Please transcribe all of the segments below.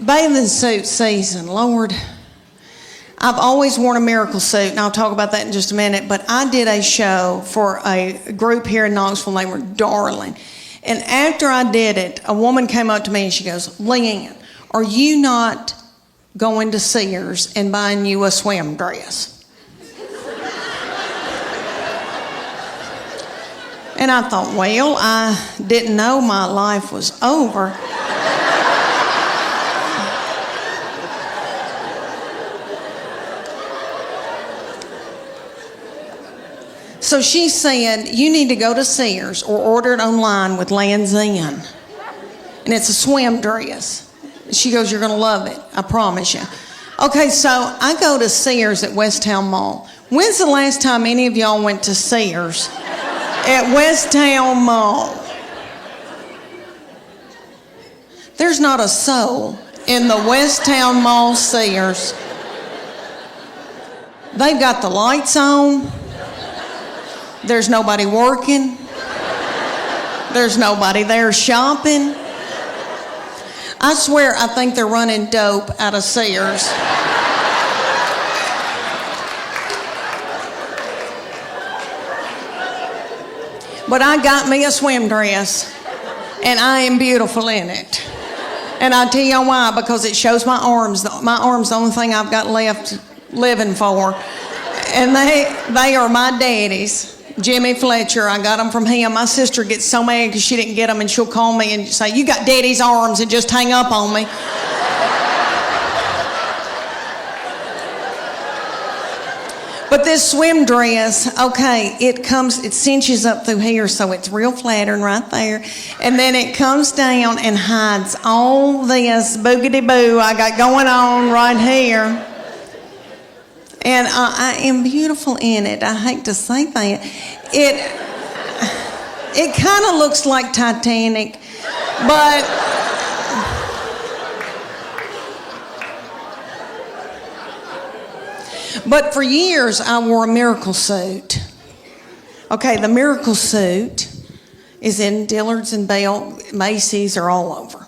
Bathing suit season, Lord. I've always worn a miracle suit, and I'll talk about that in just a minute, but I did a show for a group here in Knoxville. They were darling. And after I did it, a woman came up to me and she goes, Leanne, are you not going to Sears and buying you a swim dress? And I thought, well, I didn't know my life was over. So she said, you need to go to Sears or order it online with Lands In. And it's a swim dress. She goes, you're going to love it. I promise you. Okay, so I go to Sears at Westtown Mall. When's the last time any of y'all went to Sears at Westtown Mall? There's not a soul in the Westtown Mall Sears. They've got the lights on. There's nobody working. There's nobody there shopping. I swear I think they're running dope out of Sears. But I got me a swim dress, and I am beautiful in it. And I'll tell you why, because it shows my arms. My arms the only thing I've got left living for. And they are my daddy's. Jimmy Fletcher, I got them from him. My sister gets so mad because she didn't get them, and she'll call me and say, you got daddy's arms, and just hang up on me. But this swim dress, okay, it cinches up through here, so it's real flattering right there. And then it comes down and hides all this boogity-boo I got going on right here. And I am beautiful in it. I hate to say that. It kind of looks like Titanic, but for years I wore a miracle suit. Okay, the miracle suit is in Dillard's and Bell, Macy's, or all over.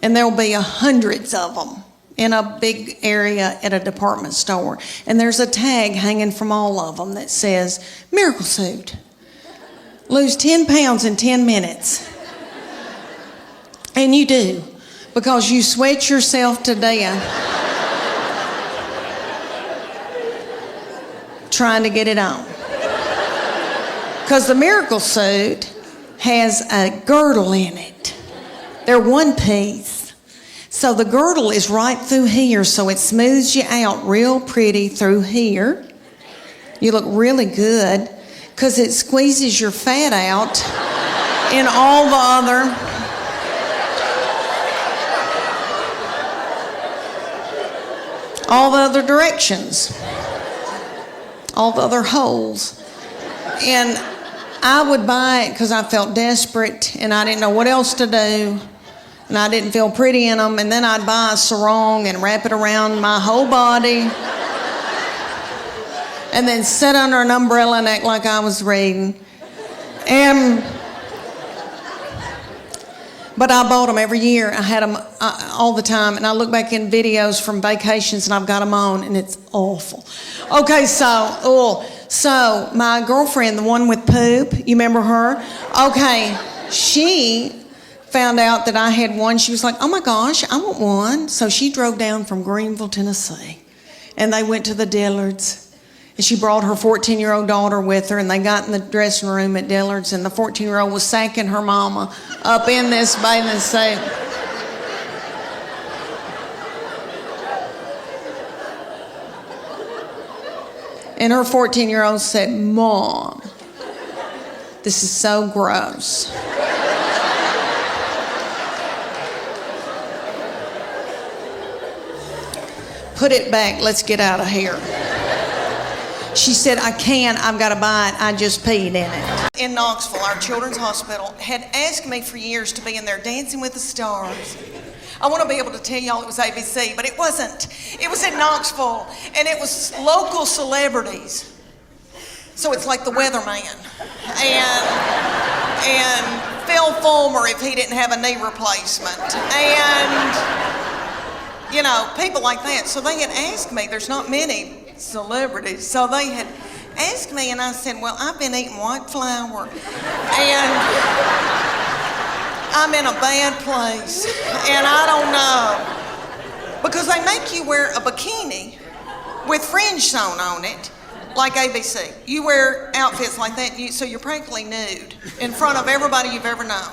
And there'll be hundreds of them in a big area at a department store. And there's a tag hanging from all of them that says, miracle suit. Lose 10 pounds in 10 minutes. And you do, because you sweat yourself to death trying to get it on. Because the miracle suit has a girdle in it. They're one piece. So the girdle is right through here, so it smooths you out real pretty through here. You look really good because it squeezes your fat out in all the other directions, all the other holes. And I would buy it because I felt desperate and I didn't know what else to do. And I didn't feel pretty in them, and then I'd buy a sarong and wrap it around my whole body, and then sit under an umbrella and act like I was reading. But I bought them every year. I had them all the time, and I look back in videos from vacations, and I've got them on, and it's awful. Okay, so my girlfriend, the one with poop, you remember her? Okay, she found out that I had one. She was like, oh my gosh, I want one. So she drove down from Greenville, Tennessee, and they went to the Dillards, and she brought her 14-year-old daughter with her, and they got in the dressing room at Dillards, and the 14-year-old was sacking her mama up in this bathing suit. And her 14-year-old said, Mom, this is so gross. Put it back, let's get out of here. She said, I can't, I've got to buy it, I just peed in it. In Knoxville, our children's hospital had asked me for years to be in there Dancing with the Stars. I want to be able to tell y'all it was ABC, but it wasn't. It was in Knoxville, and it was local celebrities. So it's like the weatherman. And Phil Fulmer if he didn't have a knee replacement. And people like that. So they had asked me, there's not many celebrities, so they had asked me, and I said, well, I've been eating white flour, and I'm in a bad place, and I don't know. Because they make you wear a bikini with fringe sewn on it, like ABC. You wear outfits like that, so you're practically nude in front of everybody you've ever known.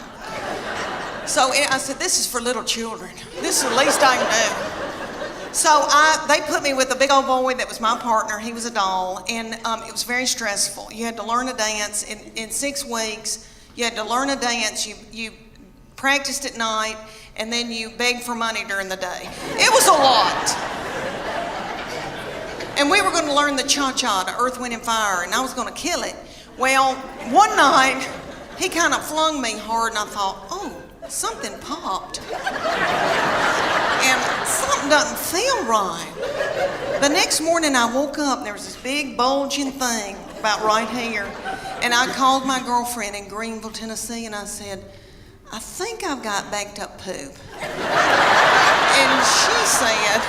So I said, this is for little children. This is the least I can do. So they put me with a big old boy that was my partner. He was a doll, and it was very stressful. You had to learn a dance in 6 weeks. You had to learn a dance. You practiced at night, and then you begged for money during the day. It was a lot. And we were going to learn the cha-cha, to Earth, Wind, and Fire, and I was going to kill it. Well, one night, he kind of flung me hard, and I thought, oh, something popped. And something doesn't feel right. The next morning I woke up and there was this big bulging thing about right here. And I called my girlfriend in Greenville, Tennessee, and I said, I think I've got backed up poop. And she said,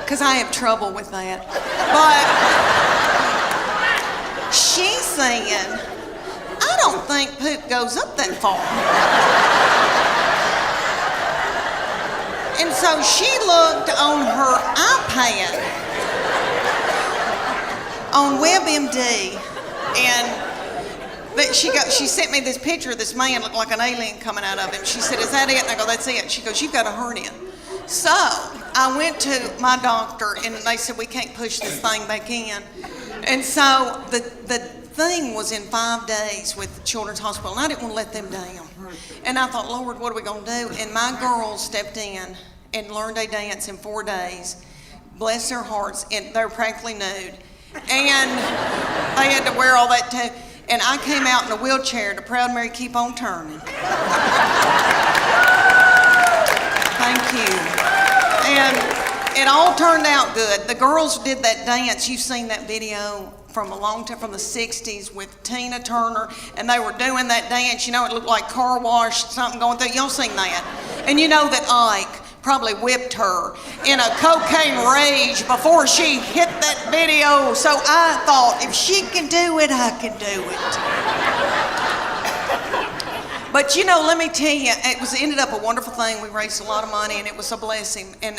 because I have trouble with that. But she said, I don't think poop goes up that far. And so she looked on her iPad on WebMD, and she sent me this picture of this man looked like an alien coming out of him. She said, is that it? And I go, that's it. She goes, you've got a hernia. So I went to my doctor, and they said, we can't push this thing back in. And so the thing was in 5 days with the Children's Hospital, and I didn't want to let them down. And I thought, Lord, what are we going to do? And my girls stepped in and learned a dance in 4 days. Bless their hearts, and they were practically nude. And they had to wear all that too. And I came out in a wheelchair to Proud Mary Keep On Turning. Thank you. And it all turned out good. The girls did that dance. You've seen that video from a long time, from the 60s with Tina Turner, and they were doing that dance. It looked like car wash, something going through. Y'all seen that? And you know that Ike probably whipped her in a cocaine rage before she hit that video. So I thought, if she can do it, I can do it. But let me tell you, it ended up a wonderful thing. We raised a lot of money, and it was a blessing. And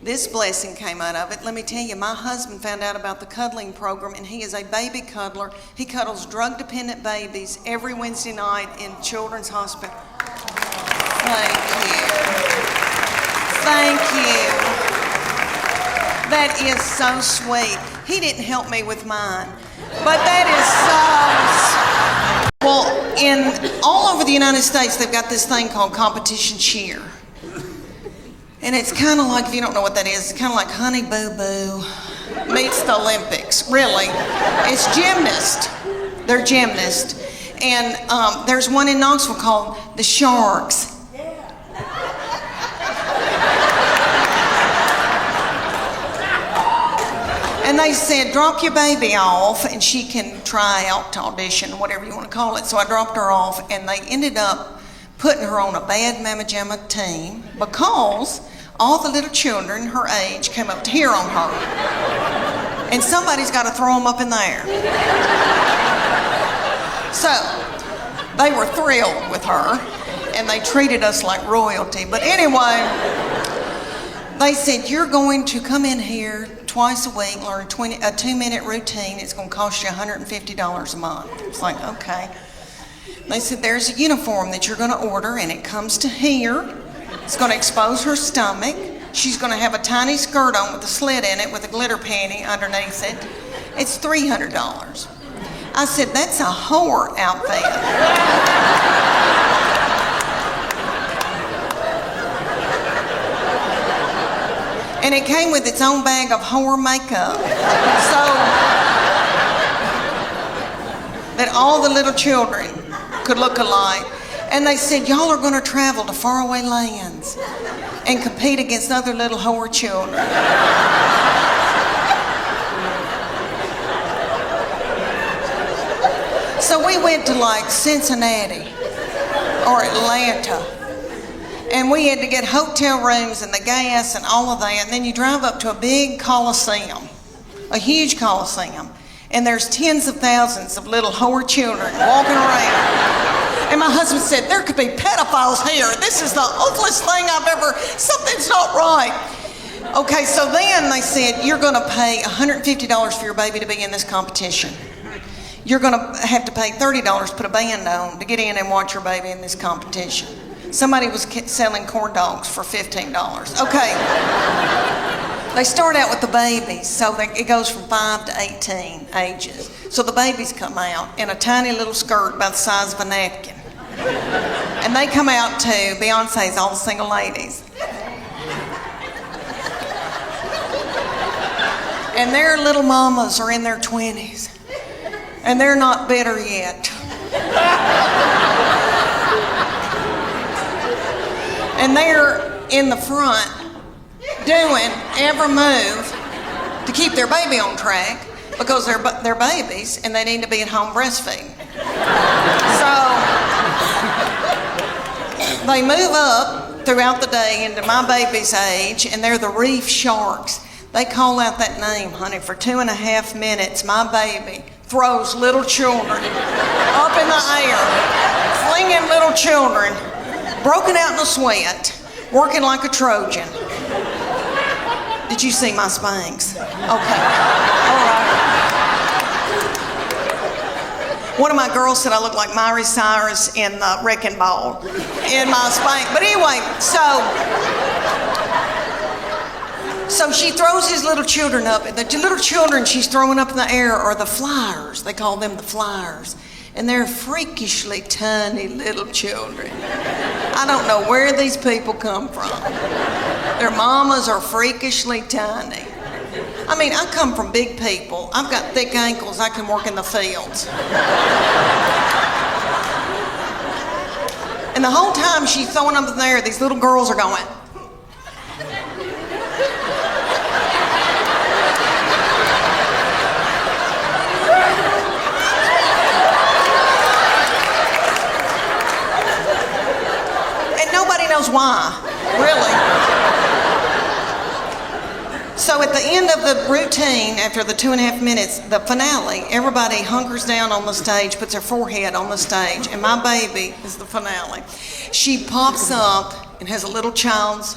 this blessing came out of it. Let me tell you, my husband found out about the cuddling program, and he is a baby cuddler. He cuddles drug-dependent babies every Wednesday night in Children's Hospital. Thank you. Thank you. That is so sweet. He didn't help me with mine, but that is so. Well, all over the United States, they've got this thing called competition cheer. And it's kind of like, if you don't know what that is, it's kind of like Honey Boo Boo meets the Olympics. Really. It's gymnast. They're gymnasts. And there's one in Knoxville called the Sharks. And they said, drop your baby off and she can try out to audition, whatever you want to call it. So I dropped her off, and they ended up putting her on a bad Mama Jamma team because all the little children her age came up to hear on her. And somebody's got to throw them up in the air. So they were thrilled with her, and they treated us like royalty. But anyway, they said, you're going to come in here twice a week, learn a 2-minute routine. It's going to cost you $150 a month. It's like, okay. They said, there's a uniform that you're going to order, and it comes to here. It's going to expose her stomach. She's going to have a tiny skirt on with a slit in it with a glitter panty underneath it. It's $300. I said, that's a whore outfit. And it came with its own bag of whore makeup. So that all the little children could look alike. And they said, y'all are going to travel to faraway lands and compete against other little whore children. went to like Cincinnati or Atlanta. And we had to get hotel rooms and the gas and all of that. And then you drive up to a big coliseum, a huge coliseum. And there's tens of thousands of little whore children walking around. And my husband said, there could be pedophiles here. This is the awfulest thing I've ever, something's not right. Okay, so then they said, you're gonna pay $150 for your baby to be in this competition. You're gonna have to pay $30 to put a band on to get in and watch your baby in this competition. Somebody was selling corn dogs for $15. Okay. They start out with the babies, so it goes from 5 to 18 ages. So the babies come out in a tiny little skirt about the size of a napkin. And they come out to Beyonce's All the Single Ladies. And their little mamas are in their 20s. And they're not bitter yet. And they're in the front doing every move to keep their baby on track because they're babies and they need to be at home breastfeeding. So they move up throughout the day into my baby's age, and they're the reef sharks. They call out that name, honey, for 2.5 minutes. My baby throws little children up in the air, flinging little children, broken out in a sweat, working like a Trojan. Did you see my Spanx? Okay, all right. One of my girls said I look like Miley Cyrus in the Wrecking Ball in my Spanx. But anyway, so she throws these little children up. The little children she's throwing up in the air are the flyers. They call them the flyers. And they're freakishly tiny little children. I don't know where these people come from. Their mamas are freakishly tiny. I mean, I come from big people. I've got thick ankles. I can work in the fields. And the whole time she's throwing them in there, these little girls are going. Knows why, really. So at the end of the routine, after the 2.5 minutes, the finale, everybody hunkers down on the stage, puts their forehead on the stage, and my baby is the finale. She pops up and has a little child's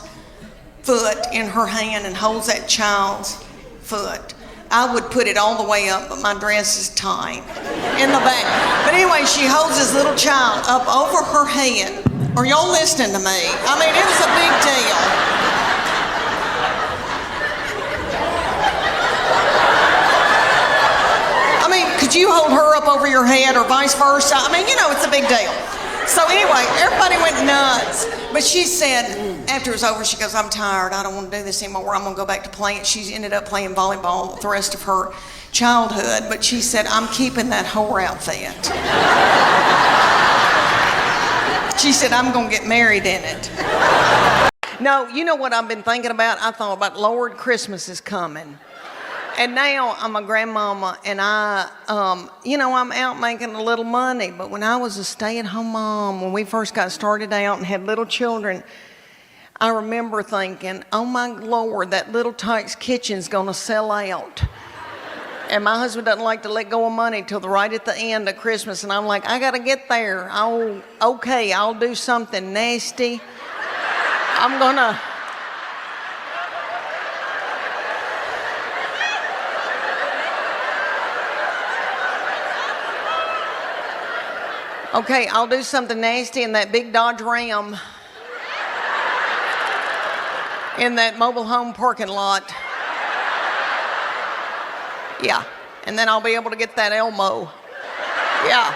foot in her hand and holds that child's foot. I would put it all the way up, but my dress is tight in the back. But anyway, she holds this little child up over her head. Are y'all listening to me? I mean, it was a big deal. I mean, could you hold her up over your head or vice versa? I mean, you know, it's a big deal. So anyway, everybody went nuts. But she said, after it was over, she goes, I'm tired. I don't want to do this anymore. I'm going to go back to playing. She ended up playing volleyball the rest of her childhood. But she said, I'm keeping that whore outfit. She said, I'm going to get married in it. No, you know what I've been thinking about? I thought about, Lord, Christmas is coming. And now I'm a grandmama, and I'm out making a little money. But when I was a stay-at-home mom, when we first got started out and had little children, I remember thinking, oh my Lord, that Little Tykes kitchen's going to sell out. And my husband doesn't like to let go of money till right at the end of Christmas. And I'm like, I got to get there. Oh, okay, I'll do something nasty. I'm going to... Okay, I'll do something nasty in that big Dodge Ram in that mobile home parking lot. Yeah, and then I'll be able to get that Elmo. Yeah.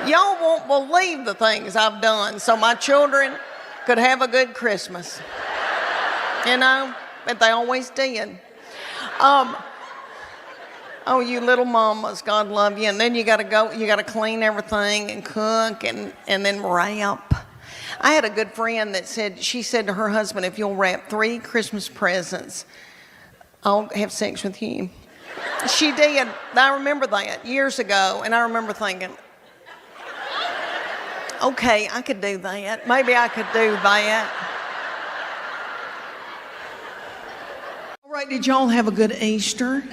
Y'all won't believe the things I've done so my children could have a good Christmas. You know, but they always did. Oh, you little mamas, God love you. And then you got to clean everything and cook and then wrap. I had a good friend that she said to her husband, if you'll wrap 3 Christmas presents I'll have sex with you. She did. I remember that years ago, and I remember thinking, okay, I could do that. Maybe I could do that. All right, did y'all have a good Easter?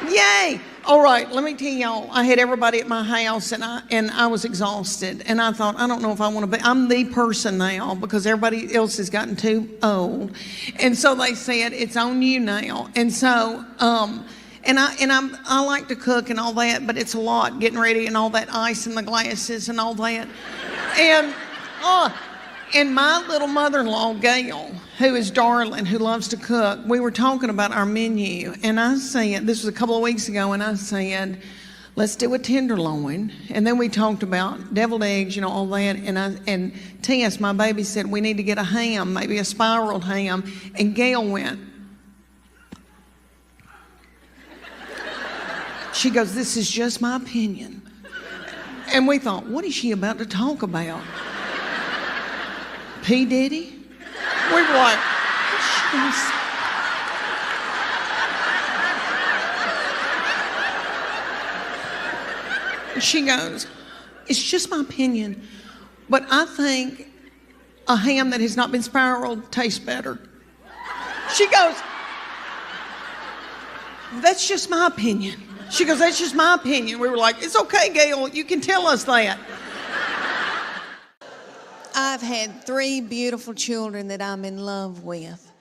Yay! All right, let me tell y'all, I had everybody at my house and I was exhausted. And I thought, I don't know if I want to be, I'm the person now because everybody else has gotten too old. And so they said, it's on you now. And so, I like to cook and all that, but it's a lot getting ready and all that ice in the glasses and all that. And my little mother-in-law, Gail, who is darling, who loves to cook, we were talking about our menu. And I said, this was a couple of weeks ago, and I said, let's do a tenderloin. And then we talked about deviled eggs, all that. And Tess, my baby, said, we need to get a ham, maybe a spiraled ham. And Gail went. She goes, this is just my opinion. And we thought, what is she about to talk about? P. Diddy? We were like, what's she gonna say? She goes, it's just my opinion, but I think a ham that has not been spiraled tastes better. She goes, that's just my opinion. She goes, that's just my opinion. We were like, it's okay, Gail, you can tell us that. I've had 3 beautiful children that I'm in love with.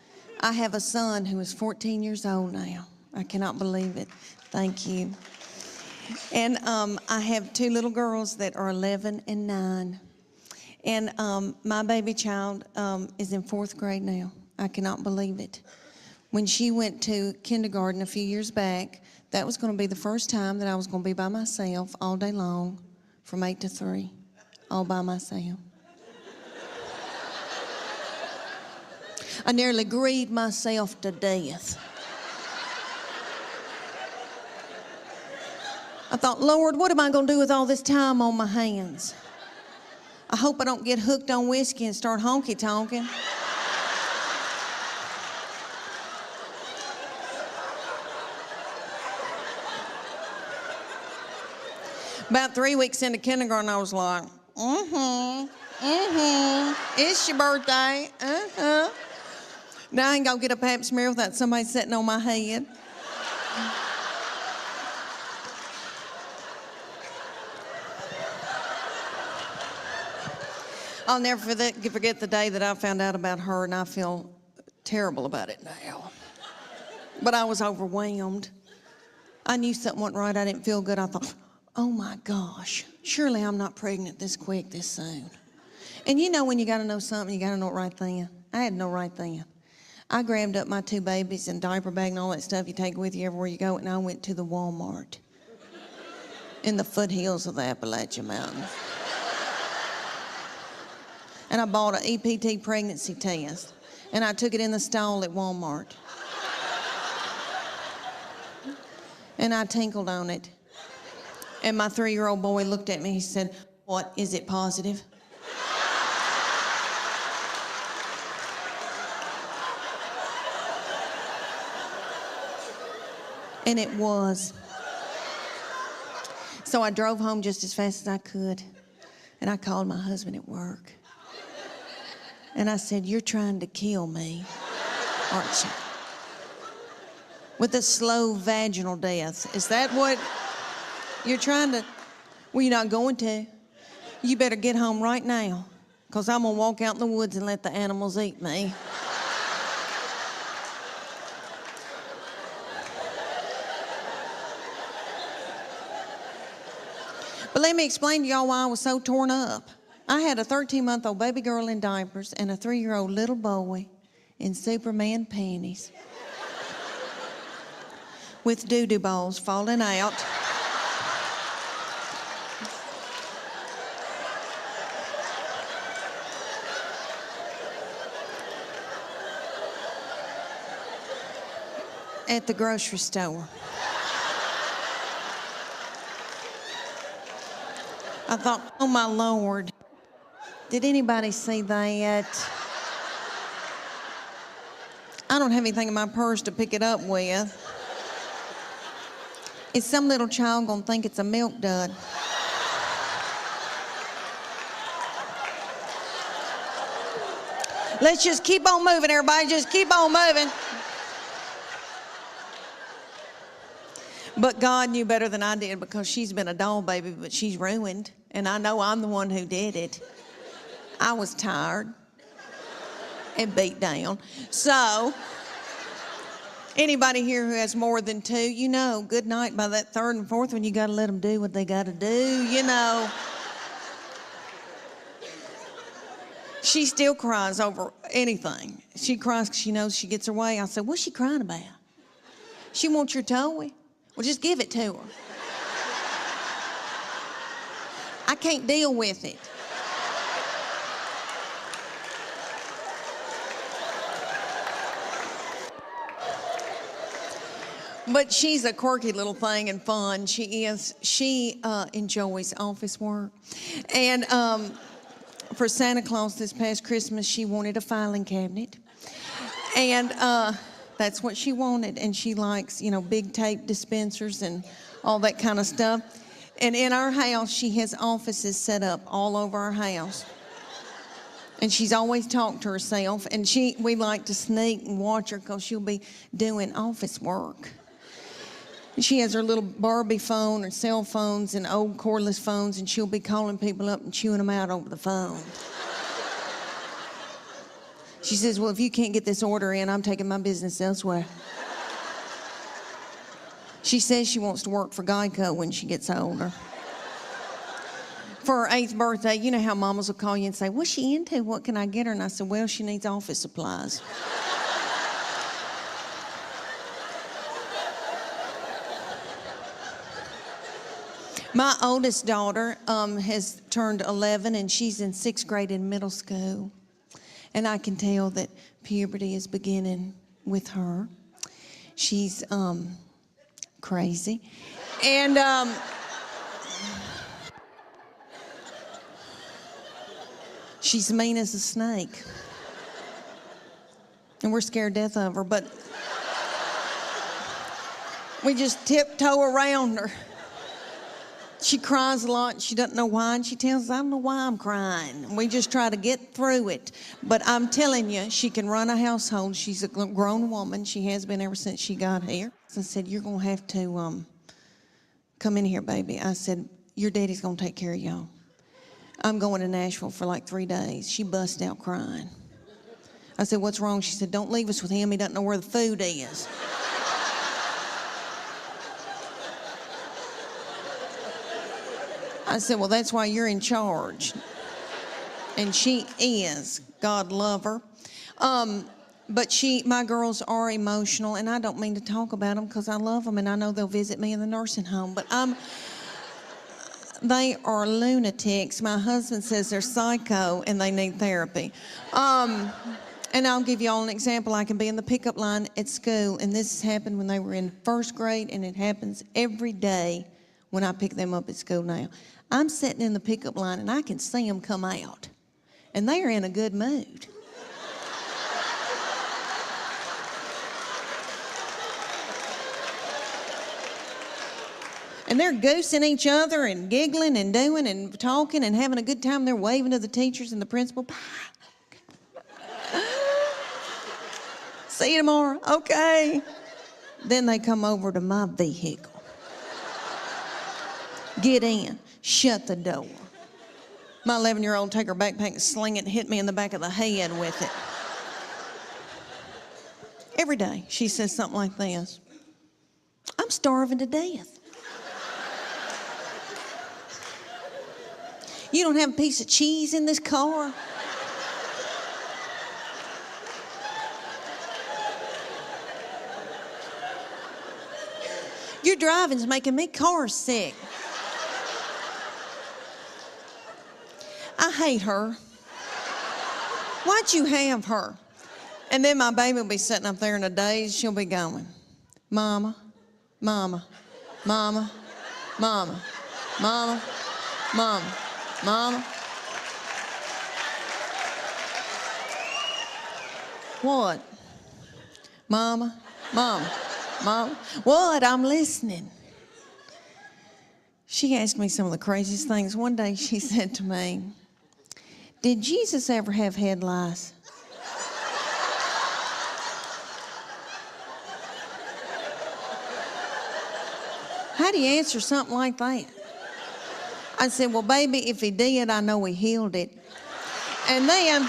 I have a son who is 14 years old now. I cannot believe it. Thank you. And I have 2 little girls that are 11 and 9. And my baby child is in 4th grade now. I cannot believe it. When she went to kindergarten a few years back, that was going to be the first time that I was going to be by myself all day long from 8 to 3, all by myself. I nearly grieved myself to death. I thought, Lord, what am I going to do with all this time on my hands? I hope I don't get hooked on whiskey and start honky-tonking. About 3 weeks into kindergarten, I was like, it's your birthday, Now I ain't gonna get a pap smear without somebody sitting on my head. I'll never forget the day that I found out about her, and I feel terrible about it now. But I was overwhelmed. I knew something wasn't right. I didn't feel good. I thought, oh my gosh, surely I'm not pregnant this quick, this soon. And when you gotta know something, you gotta know it right then. I had to know right then. I grabbed up my 2 babies and diaper bag and all that stuff you take with you everywhere you go, and I went to the Walmart in the foothills of the Appalachian Mountains. And I bought an EPT pregnancy test, and I took it in the stall at Walmart. And I tinkled on it. And my 3-year-old boy looked at me, he said, what, is it positive? And it was. So I drove home just as fast as I could, and I called my husband at work. And I said, you're trying to kill me, aren't you? With a slow vaginal death. Is that what you're trying to? Well, you're not going to. You better get home right now, because I'm going to walk out in the woods and let the animals eat me. But let me explain to y'all why I was so torn up. I had a 13-month-old baby girl in diapers and a 3-year-old little boy in Superman panties with doo-doo balls falling out. At the grocery store. I thought, oh my Lord, did anybody see that? I don't have anything in my purse to pick it up with. Is some little child gonna think it's a milk dud? Let's just keep on moving, everybody. Just keep on moving. But God knew better than I did because she's been a doll baby, but she's ruined. And I know I'm the one who did it. I was tired and beat down. So, anybody here who has more than two, you know, good night by that third and fourth one, you got to let them do what they got to do, you know. She still cries over anything. She cries because she knows she gets her way. I said, what's she crying about? She wants your toy. Well, just give it to her. I can't deal with it. But she's a quirky little thing and fun. She is. She enjoys office work. And for Santa Claus this past Christmas, she wanted a filing cabinet. And that's what she wanted. And she likes, you know, big tape dispensers and all that kind of stuff. And in our house, she has offices set up all over our house. And she's always talked to herself. And we like to sneak and watch her because she'll be doing office work. She has her little Barbie phone or cell phones and old cordless phones, and she'll be calling people up and chewing them out over the phone. She says, well, if you can't get this order in, I'm taking my business elsewhere. She says she wants to work for Geico when she gets older. For her 8th birthday, you know how mamas will call you and say, what's she into? What can I get her? And I said, well, she needs office supplies. My oldest daughter has turned 11, and she's in 6th grade in middle school. And I can tell that puberty is beginning with her. She's crazy. And she's mean as a snake. And we're scared to death of her, but we just tiptoe around her. She cries a lot, and she doesn't know why, and she tells us, I don't know why I'm crying. And we just try to get through it. But I'm telling you, she can run a household. She's a grown woman. She has been ever since she got here. So I said, you're going to have to come in here, baby. I said, your daddy's going to take care of y'all. I'm going to Nashville for like 3 days. She bust out crying. I said, what's wrong? She said, don't leave us with him. He doesn't know where the food is. I said, well, that's why you're in charge. And she is. God love her. But my girls are emotional, and I don't mean to talk about them because I love them, and I know they'll visit me in the nursing home. But they are lunatics. My husband says they're psycho, and they need therapy. And I'll give you all an example. I can be in the pickup line at school, and this has happened when they were in 1st grade, and it happens every day when I pick them up at school now. I'm sitting in the pickup line, and I can see them come out, and they are in a good mood. And they're goosing each other and giggling and doing and talking and having a good time. They're waving to the teachers and the principal. See you tomorrow. Okay. Then they come over to my vehicle. Get in. Shut the door. My 11-year-old take her backpack and sling it and hit me in the back of the head with it. Every day she says something like this. I'm starving to death. You don't have a piece of cheese in this car? Your driving's making me car sick. I hate her. Why'd you have her? And then my baby will be sitting up there in a daze. She'll be going, Mama, Mama, Mama, Mama, Mama, Mama, Mama. What? Mama, Mom, what? I'm listening. She asked me some of the craziest things. One day she said to me, did Jesus ever have head lice? How do you answer something like that? I said, well, baby, if he did, I know he healed it. And then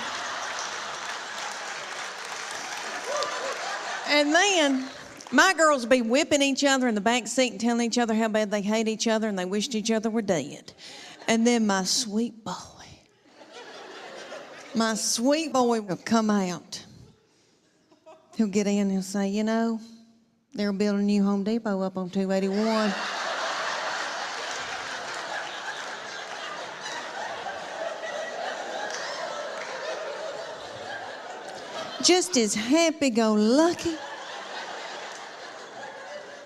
my girls would be whipping each other in the back seat and telling each other how bad they hate each other and they wished each other were dead. And then my sweet boy will come out. He'll get in and he'll say, you know, they're building a new Home Depot up on 281. Just as happy-go-lucky.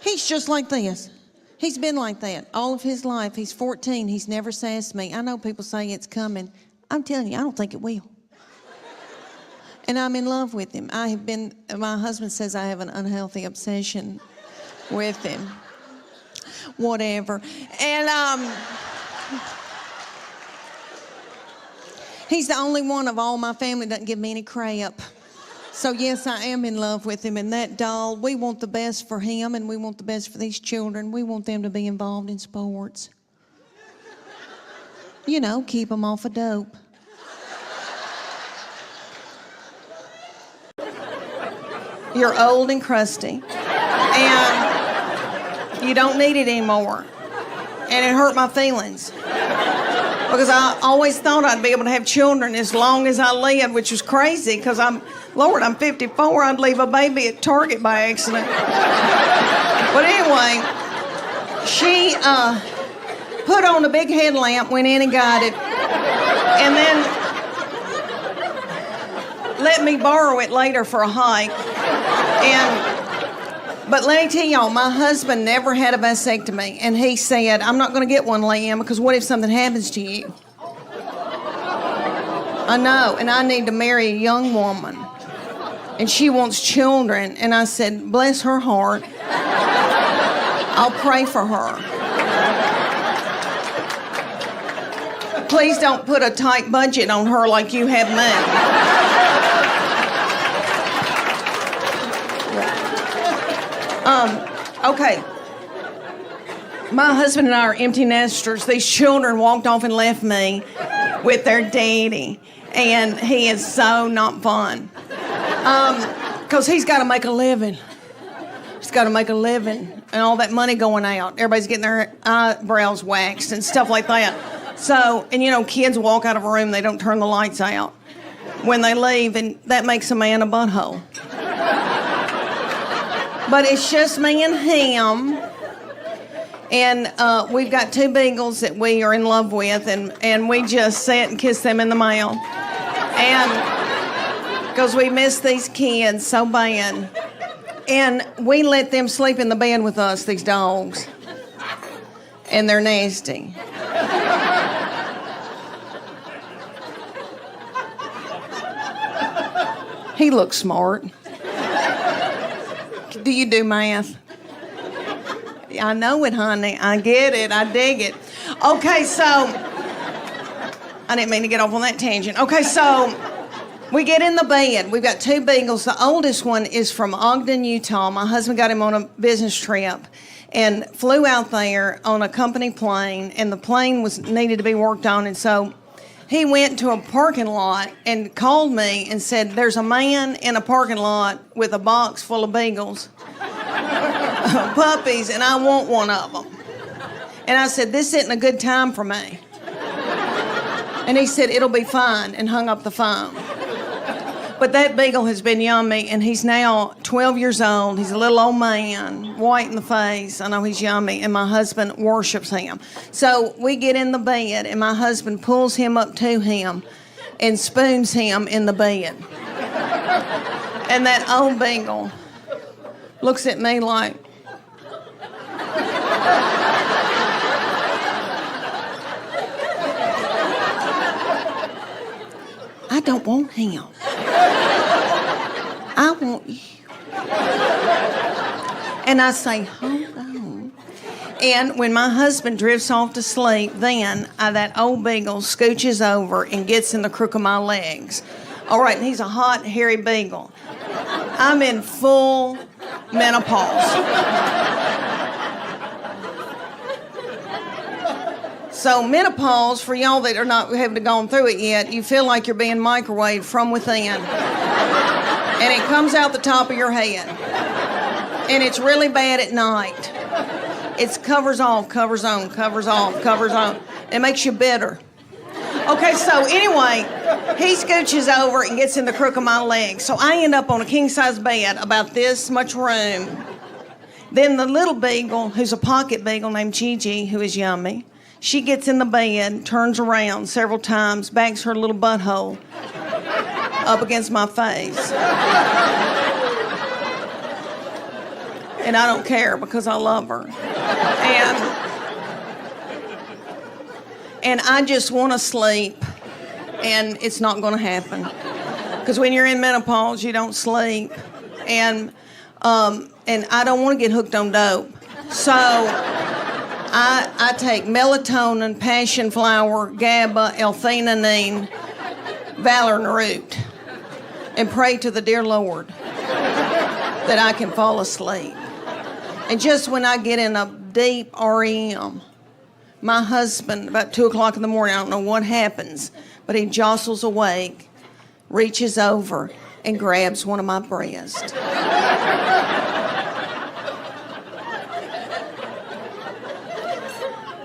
He's just like this. He's been like that all of his life. He's 14. He's never sassed me. I know people say it's coming. I'm telling you, I don't think it will. And I'm in love with him. My husband says I have an unhealthy obsession with him. Whatever. And he's the only one of all my family that doesn't give me any crap. So yes, I am in love with him. And that doll, we want the best for him and we want the best for these children. We want them to be involved in sports. You know, keep them off of dope. You're old and crusty, and you don't need it anymore. And it hurt my feelings. Because I always thought I'd be able to have children as long as I lived, which was crazy, because I'm 54, I'd leave a baby at Target by accident. But anyway, she put on a big headlamp, went in and got it, and then let me borrow it later for a hike. But let me tell y'all, my husband never had a vasectomy, and he said, I'm not going to get one, Leanne, because what if something happens to you? I know, and I need to marry a young woman, and she wants children. And I said, bless her heart. I'll pray for her. Please don't put a tight budget on her like you have me. Okay. My husband and I are empty nesters. These children walked off and left me with their daddy. And he is so not fun. Because he's got to make a living. He's got to make a living. And all that money going out. Everybody's getting their eyebrows waxed and stuff like that. So, and you know, kids walk out of a room, they don't turn the lights out when they leave, and that makes a man a butthole. But it's just me and him, and we've got 2 beagles that we are in love with, and we just sit and kiss them in the mouth. And because we miss these kids so bad. And we let them sleep in the bed with us, these dogs. And they're nasty. He looks smart. Do you do math? I know it, honey. I get it. I dig it. Okay, so I didn't mean to get off on that tangent. Okay, so we get in the bed. We've got 2 beagles. The oldest one is from Ogden, Utah. My husband got him on a business trip and flew out there on a company plane, and the plane needed to be worked on, and so he went to a parking lot and called me and said, there's a man in a parking lot with a box full of beagles, puppies, and I want one of them. And I said, this isn't a good time for me. And he said, it'll be fine, and hung up the phone. But that beagle has been yummy, and he's now 12 years old. He's a little old man, white in the face. I know he's yummy, and my husband worships him. So we get in the bed, and my husband pulls him up to him and spoons him in the bed. And that old beagle looks at me like, I don't want him. I want you. And I say, hold on. And when my husband drifts off to sleep, then that old beagle scooches over and gets in the crook of my legs. All right, and he's a hot, hairy beagle. I'm in full menopause. So menopause, for y'all that are not haven't gone through it yet, you feel like you're being microwaved from within. And it comes out the top of your head. And it's really bad at night. It's covers off, covers on, covers off, covers on. It makes you bitter. Okay, so anyway, he scooches over and gets in the crook of my leg. So I end up on a king-size bed, about this much room. Then the little beagle, who's a pocket beagle named Gigi, who is yummy, she gets in the bed, turns around several times, backs her little butthole up against my face. And I don't care because I love her. And I just want to sleep, and it's not going to happen. Because when you're in menopause, you don't sleep. And I don't want to get hooked on dope. So I take melatonin, passion flower, GABA, L-theanine, valerian root, and pray to the dear Lord that I can fall asleep. And just when I get in a deep REM, my husband, about 2 o'clock in the morning, I don't know what happens, but he jostles awake, reaches over, and grabs one of my breasts.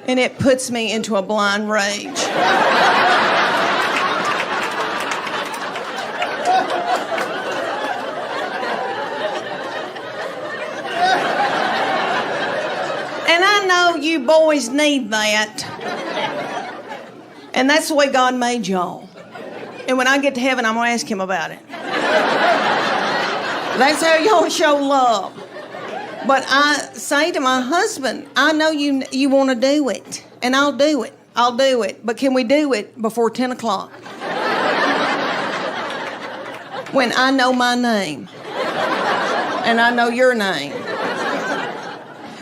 And it puts me into a blind rage. And I know you boys need that. And that's the way God made y'all. And when I get to heaven, I'm going to ask him about it. That's how y'all show love. But I say to my husband, I know you want to do it. And I'll do it. I'll do it. But can we do it before 10 o'clock? When I know my name. And I know your name.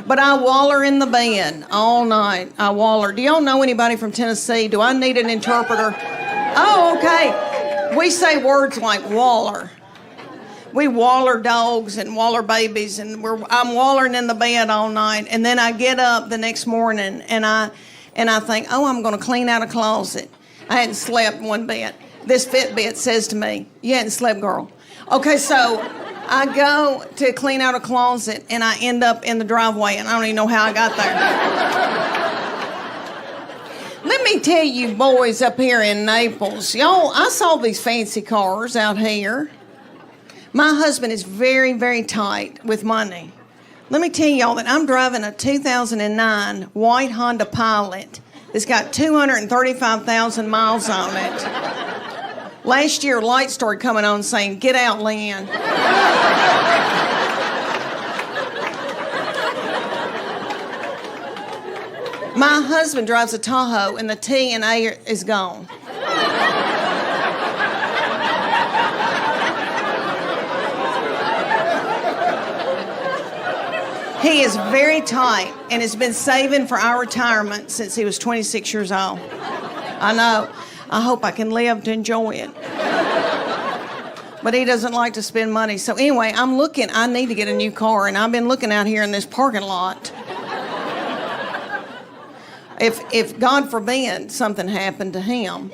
But I waller in the bed all night. I waller. Do y'all know anybody from Tennessee? Do I need an interpreter? Oh, okay. We say words like waller. We waller dogs and waller babies, and I'm wallering in the bed all night. And then I get up the next morning, and I think, oh, I'm going to clean out a closet. I hadn't slept one bit. This Fitbit says to me, you hadn't slept, girl. Okay, so I go to clean out a closet, and I end up in the driveway, and I don't even know how I got there. Let me tell you boys up here in Naples, y'all, I saw these fancy cars out here. My husband is very, very tight with money. Let me tell y'all that I'm driving a 2009 white Honda Pilot that's got 235,000 miles on it. Last year, lights started coming on saying, get out, Leanne. My husband drives a Tahoe, and the T and A is gone. He is very tight and has been saving for our retirement since he was 26 years old. I know. I hope I can live to enjoy it. But he doesn't like to spend money. So anyway, I need to get a new car, and I've been looking out here in this parking lot. If God forbid something happened to him,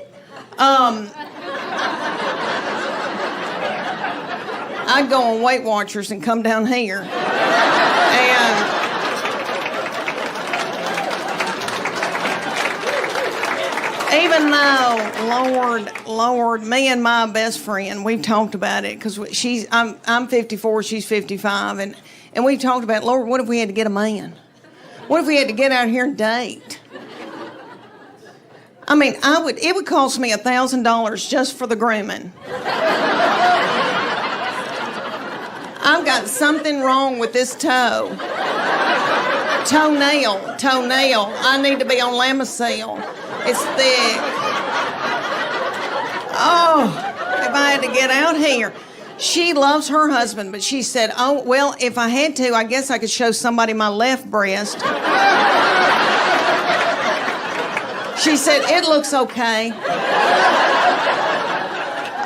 I'd go on Weight Watchers and come down here. And even though, Lord, me and my best friend, we've talked about it because I'm 54, she's 55, and we've talked about, Lord, what if we had to get a man? What if we had to get out here and date? I mean, it would cost me $1,000 just for the grooming. I've got something wrong with this toe. Toenail. I need to be on Lamisil. It's thick. Oh, if I had to get out here. She loves her husband, but she said, oh, well, if I had to, I guess I could show somebody my left breast. She said, it looks okay.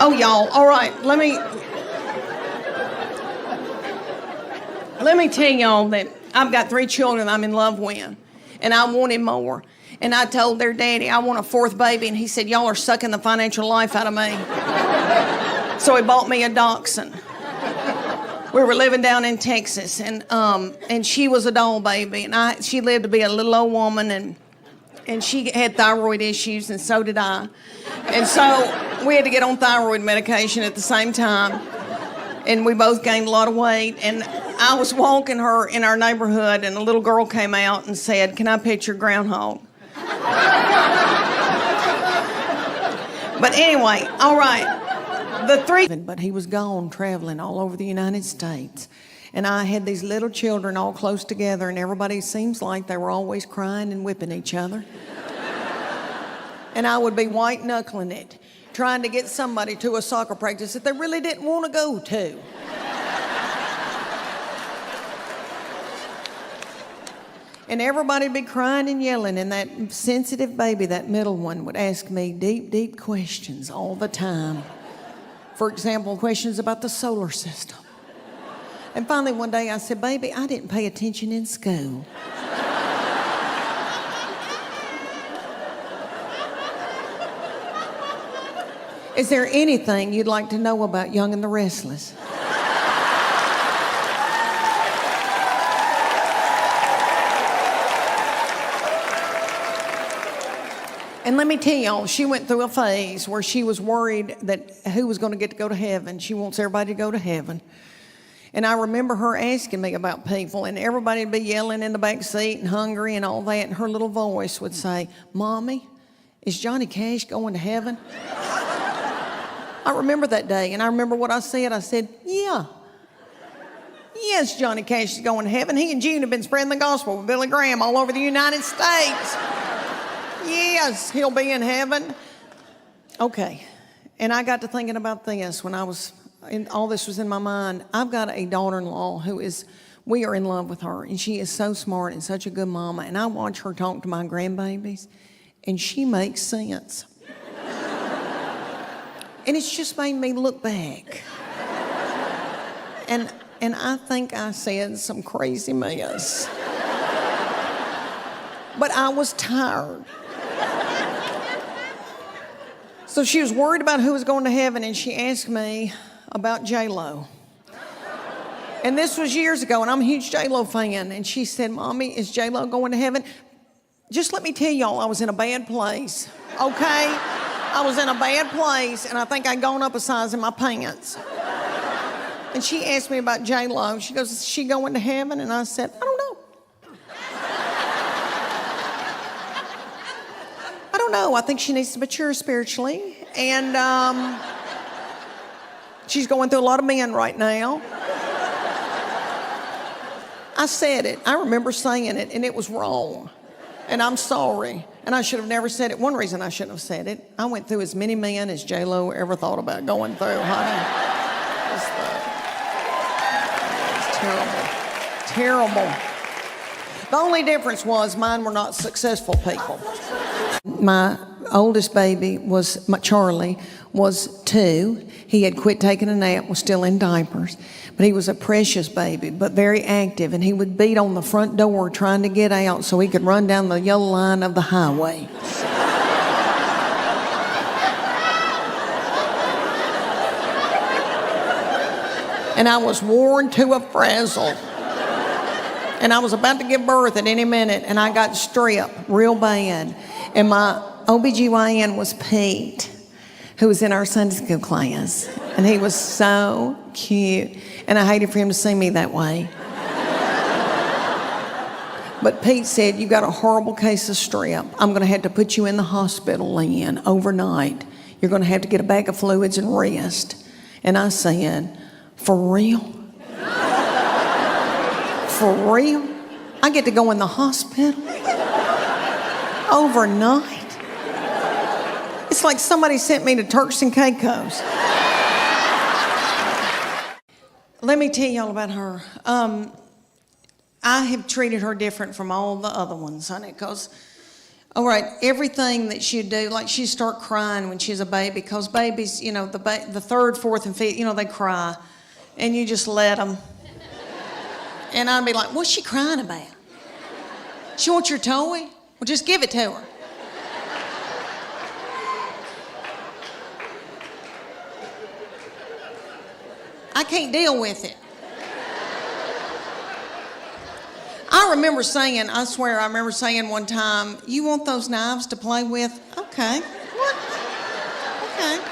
Oh, y'all, all right, let me tell y'all that I've got 3 children I'm in love with, and I wanted more. And I told their daddy I want a 4th baby, and he said, y'all are sucking the financial life out of me. So he bought me a dachshund. We were living down in Texas, and she was a doll baby, and she lived to be a little old woman, and she had thyroid issues, and so did I. And so we had to get on thyroid medication at the same time, and we both gained a lot of weight. And I was walking her in our neighborhood, and a little girl came out and said, can I pet your groundhog? But anyway, all right. But he was gone traveling all over the United States. And I had these little children all close together, and everybody seems like they were always crying and whipping each other. And I would be white-knuckling it, trying to get somebody to a soccer practice that they really didn't want to go to. And everybody would be crying and yelling, and that sensitive baby, that middle one, would ask me deep, deep questions all the time. For example, questions about the solar system. And finally one day I said, baby, I didn't pay attention in school. Is there anything you'd like to know about Young and the Restless? And let me tell y'all, she went through a phase where she was worried that who was going to get to go to heaven. She wants everybody to go to heaven. And I remember her asking me about people, and everybody would be yelling in the back seat and hungry and all that, and her little voice would say, Mommy, is Johnny Cash going to heaven? I remember that day, and I remember what I said. I said, yeah. Yes, Johnny Cash is going to heaven. He and June have been spreading the gospel with Billy Graham all over the United States. Yes, he'll be in heaven. Okay, and I got to thinking about this when all this was in my mind. I've got a daughter-in-law we are in love with her, and she is so smart and such a good mama, and I watch her talk to my grandbabies, and she makes sense. And it's just made me look back. And I think I said some crazy mess. But I was tired. So she was worried about who was going to heaven, and she asked me about J-Lo. And this was years ago, and I'm a huge J-Lo fan. And she said, Mommy, is J-Lo going to heaven? Just let me tell y'all, I was in a bad place, okay? I was in a bad place, and I think I'd gone up a size in my pants. And she asked me about J-Lo. She goes, is she going to heaven? And I said, I don't know. I don't know. I think she needs to mature spiritually. And she's going through a lot of men right now. I said it. I remember saying it, and it was wrong. And I'm sorry. And I should have never said it. One reason I shouldn't have said it, I went through as many men as J-Lo ever thought about going through, honey. It's terrible. The only difference was mine were not successful people. My oldest baby Charlie was 2. He had quit taking a nap, was still in diapers. But he was a precious baby, but very active. And he would beat on the front door trying to get out so he could run down the yellow line of the highway. And I was worn to a frazzle. And I was about to give birth at any minute, and I got strep real bad. And my OBGYN was Pete, who was in our Sunday school class. And he was so cute. And I hated for him to see me that way. But Pete said, you got a horrible case of strep. I'm going to have to put you in the hospital, Leanne, overnight. You're going to have to get a bag of fluids and rest. And I said, for real? For real? I get to go in the hospital overnight? It's like somebody sent me to Turks and Caicos. let me tell y'all about her. I have treated her different from all the other ones, honey, because, all right, everything that she'd do, like she'd start crying when she's a baby, because babies, you know, the third, fourth, and fifth, you know, they cry, and you just let them. And I'd be like, what's she crying about? She wants your toy? Well, just give it to her. I can't deal with it. I remember saying, I swear, I remember saying one time, you want those knives to play with? Okay. What? Okay.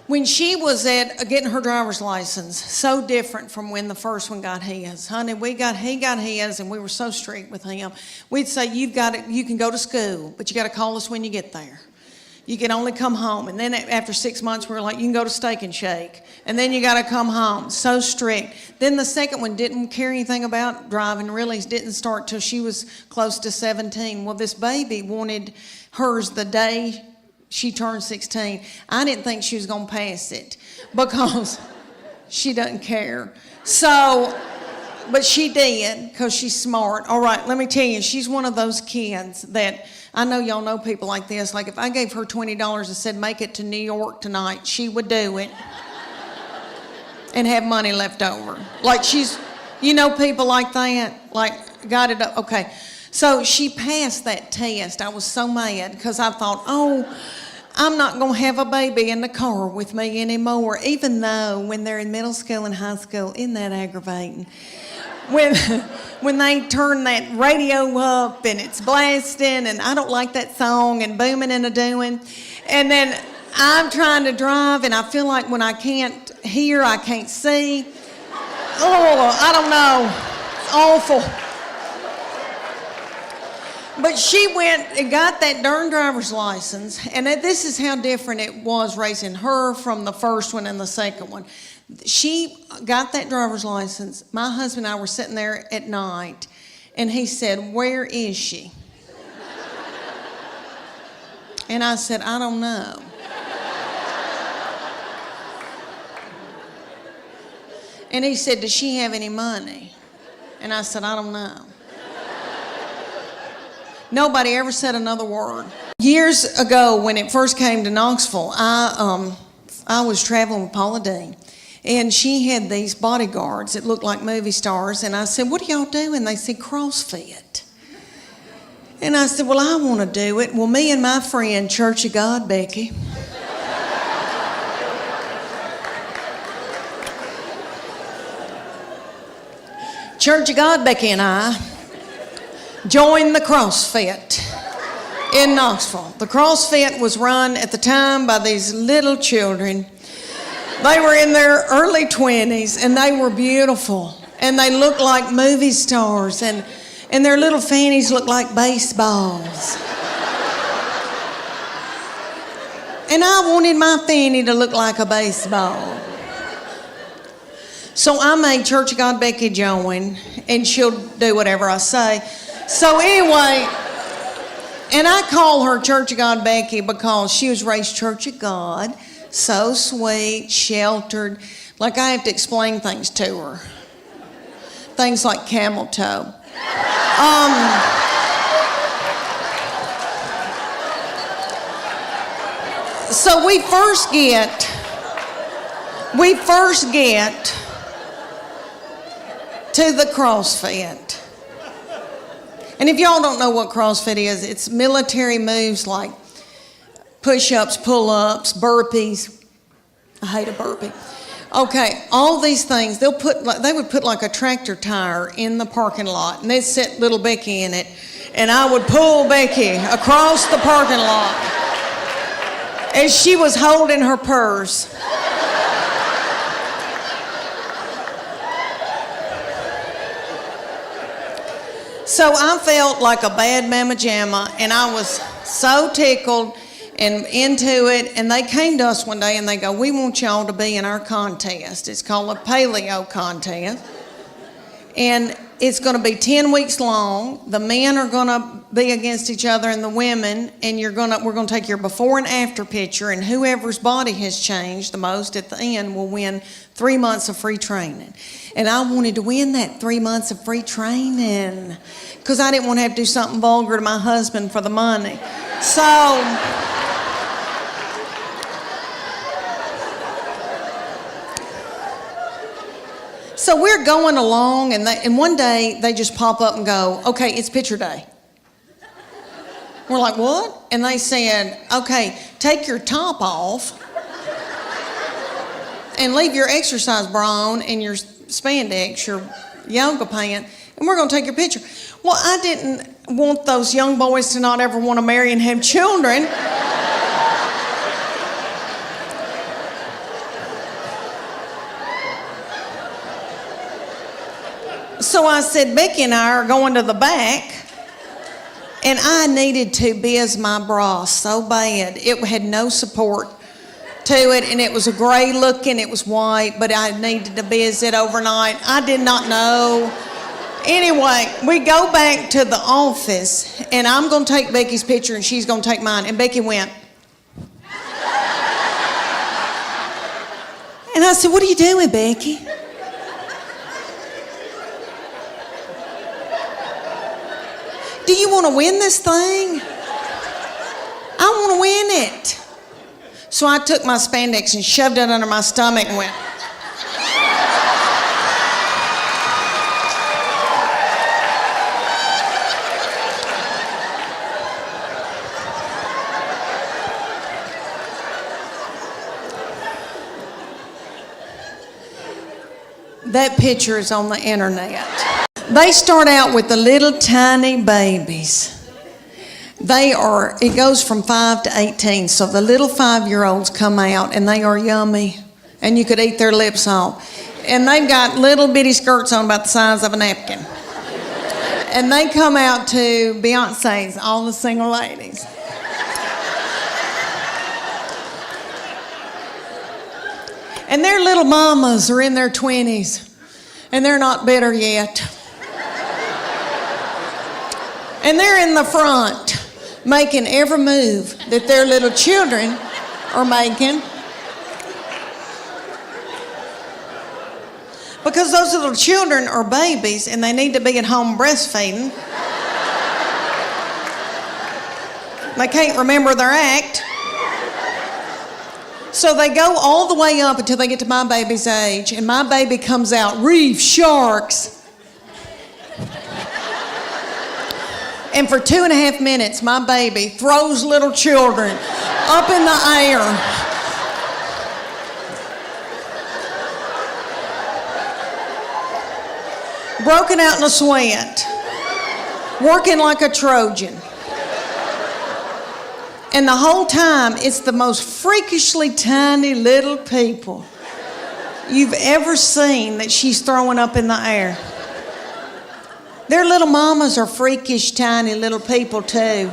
When she was at getting her driver's license, so different from when the first one got his. Honey, he got his, and we were so strict with him. We'd say, you can go to school, but you got to call us when you get there. You can only come home. And then after 6 months, we were like, you can go to Steak and Shake. And then you got to come home. So strict. Then the second one didn't care anything about driving, really didn't start till she was close to 17. Well, this baby wanted hers the day she turned 16. I didn't think she was going to pass it because she doesn't care. So, but she did because she's smart. All right, let me tell you, she's one of those kids that, I know y'all know people like this. Like if I gave her $20 and said, make it to New York tonight, she would do it and have money left over. Like she's, you know, people like that, like got it up. Okay. So she passed that test. I was so mad because I thought, oh, I'm not going to have a baby in the car with me anymore, even though when they're in middle school and high school, isn't that aggravating? When they turn that radio up and it's blasting and I don't like that song and booming and a-doing, and then I'm trying to drive and I feel like when I can't hear, I can't see. Oh, I don't know. It's awful. But she went and got that darn driver's license, and this is how different it was raising her from the first one and the second one. She got that driver's license. My husband and I were sitting there at night, and he said, where is she? And I said, I don't know. And he said, does she have any money? And I said, I don't know. Nobody ever said another word. Years ago, when it first came to Knoxville, I was traveling with Paula Dean, and she had these bodyguards that looked like movie stars, and I said, what do y'all do? And they said, CrossFit. And I said, well, I want to do it. Well, me and my friend, Church of God, Becky, Church of God, Becky and I joined the CrossFit in Knoxville. The CrossFit was run at the time by these little children. They were in their early 20s, and they were beautiful, and they looked like movie stars, and their little fannies looked like baseballs. And I wanted my fanny to look like a baseball. So I made Church of God Becky join, and she'll do whatever I say. So anyway, and I call her Church of God Becky because she was raised Church of God, so sweet, sheltered. Like I have to explain things to her. Things like camel toe. So we first get to the CrossFit. And if y'all don't know what CrossFit is, it's military moves like push-ups, pull-ups, burpees. I hate a burpee. Okay, all these things, they would put like a tractor tire in the parking lot, and they'd set little Becky in it, and I would pull Becky across the parking lot as she was holding her purse. So I felt like a bad mama jamma, and I was so tickled and into it. And they came to us one day and they go, we want y'all to be in our contest. It's called a paleo contest. And It's going to be 10 weeks long. The men are going to be against each other and the women, and we're going to take your before and after picture, and whoever's body has changed the most at the end will win 3 months of free training. And I wanted to win that 3 months of free training because I didn't want to have to do something vulgar to my husband for the money. So we're going along, and one day they just pop up and go, okay, it's picture day. We're like, what? And they said, okay, take your top off and leave your exercise bra on and your spandex, your yoga pant, and we're going to take your picture. Well, I didn't want those young boys to not ever want to marry and have children. So I said, Becky and I are going to the back, and I needed to biz my bra so bad. It had no support to it, and it was a gray looking, it was white, but I needed to biz it overnight. I did not know. Anyway, we go back to the office, and I'm going to take Becky's picture, and she's going to take mine. And Becky went. And I said, what are you doing, Becky? Do you want to win this thing? I want to win it. So I took my spandex and shoved it under my stomach and went. That picture is on the internet. They start out with the little tiny babies. It goes from 5 to 18. So the little 5-year-olds come out and they are yummy. And you could eat their lips off. And they've got little bitty skirts on about the size of a napkin. And they come out to Beyonce's, all the single ladies. And their little mamas are in their 20s. And they're not bitter yet. And they're in the front making every move that their little children are making. Because those little children are babies and they need to be at home breastfeeding. They can't remember their act. So they go all the way up until they get to my baby's age, and my baby comes out, reef sharks. And for 2.5 minutes, my baby throws little children up in the air. Broken out in a sweat, working like a Trojan. And the whole time, it's the most freakishly tiny little people you've ever seen that she's throwing up in the air. Their little mamas are freakish, tiny little people too.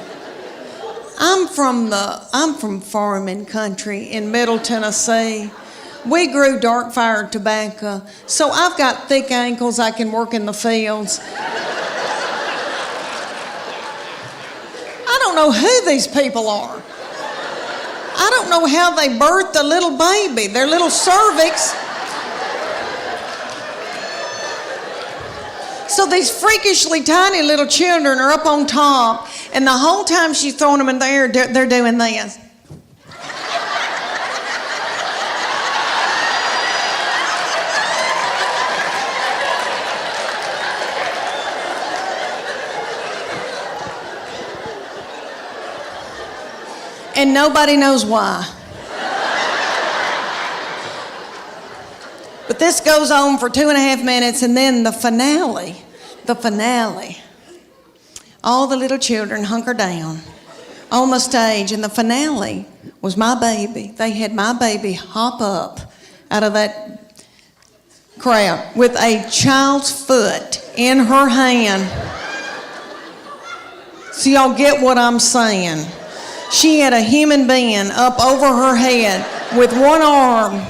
I'm from farming country in Middle Tennessee. We grew dark fired tobacco, so I've got thick ankles. I can work in the fields. I don't know who these people are. I don't know how they birthed a little baby. Their little cervix. So these freakishly tiny little children are up on top, and the whole time she's throwing them in the air, they're doing this. And nobody knows why. But this goes on for 2.5 minutes, and then the finale. All the little children hunker down on the stage, and the finale was my baby. They had my baby hop up out of that crowd with a child's foot in her hand. So y'all get what I'm saying. She had a human being up over her head with one arm.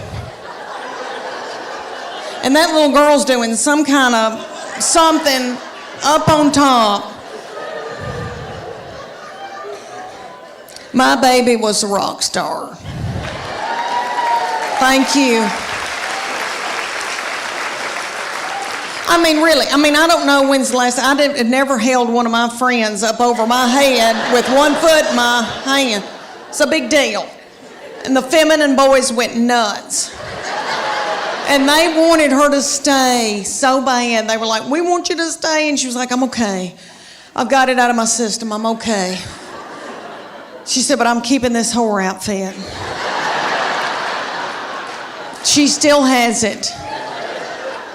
And that little girl's doing some kind of something up on top. My baby was a rock star. Thank you. I mean, really, I don't know when's the last, I had never held one of my friends up over my head with one foot in my hand. It's a big deal. And the feminine boys went nuts. And they wanted her to stay so bad. They were like, we want you to stay. And she was like, I'm okay. I've got it out of my system. I'm okay. She said, but I'm keeping this whore outfit. She still has it.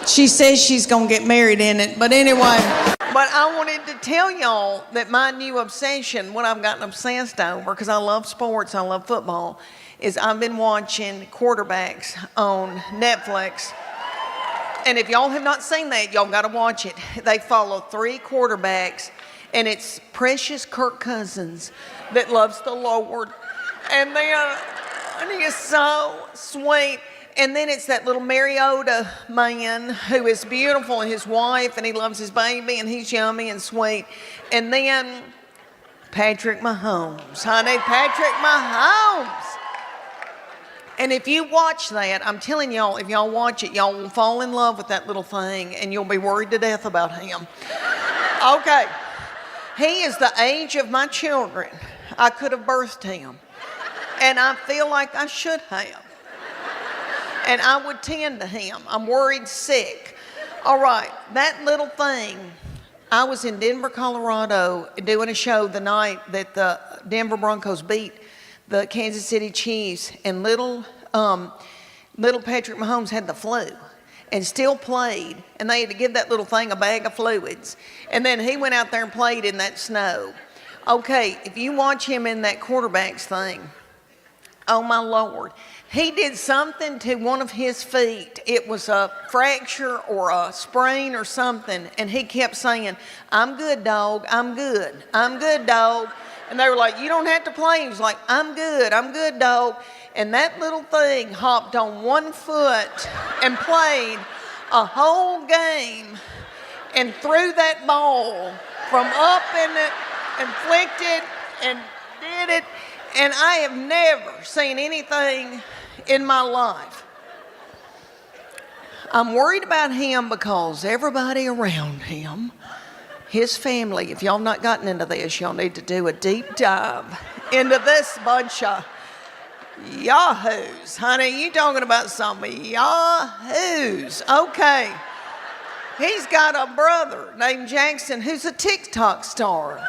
She says she's going to get married in it. But anyway. But I wanted to tell y'all that my new obsession, what I've gotten obsessed over, because I love sports, I love football, is I've been watching quarterbacks on Netflix. And if y'all have not seen that, y'all got to watch it. They follow 3 quarterbacks, and it's precious Kirk Cousins that loves the Lord. And he is so sweet. And then it's that little Mariota man who is beautiful, and his wife, and he loves his baby, and he's yummy and sweet. And then Patrick Mahomes, honey, Patrick Mahomes. And if you watch that, I'm telling y'all, if y'all watch it, y'all will fall in love with that little thing, and you'll be worried to death about him. Okay. He is the age of my children. I could have birthed him. And I feel like I should have. And I would tend to him. I'm worried sick. All right, that little thing. I was in Denver, Colorado, doing a show the night that the Denver Broncos beat the Kansas City Chiefs, and little Patrick Mahomes had the flu and still played, and they had to give that little thing a bag of fluids. And then he went out there and played in that snow. Okay, if you watch him in that quarterback's thing, oh my Lord, he did something to one of his feet. It was a fracture or a sprain or something, and he kept saying, I'm good, dog, I'm good, I'm good, dog. And they were like, you don't have to play. He was like, I'm good, dog. And that little thing hopped on one foot and played a whole game and threw that ball from up in it and flicked it and did it. And I have never seen anything in my life. I'm worried about him because everybody around him, his family, if y'all not gotten into this, y'all need to do a deep dive into this bunch of yahoos. Honey, you talking about some yahoos. Okay. He's got a brother named Jackson who's a TikTok star.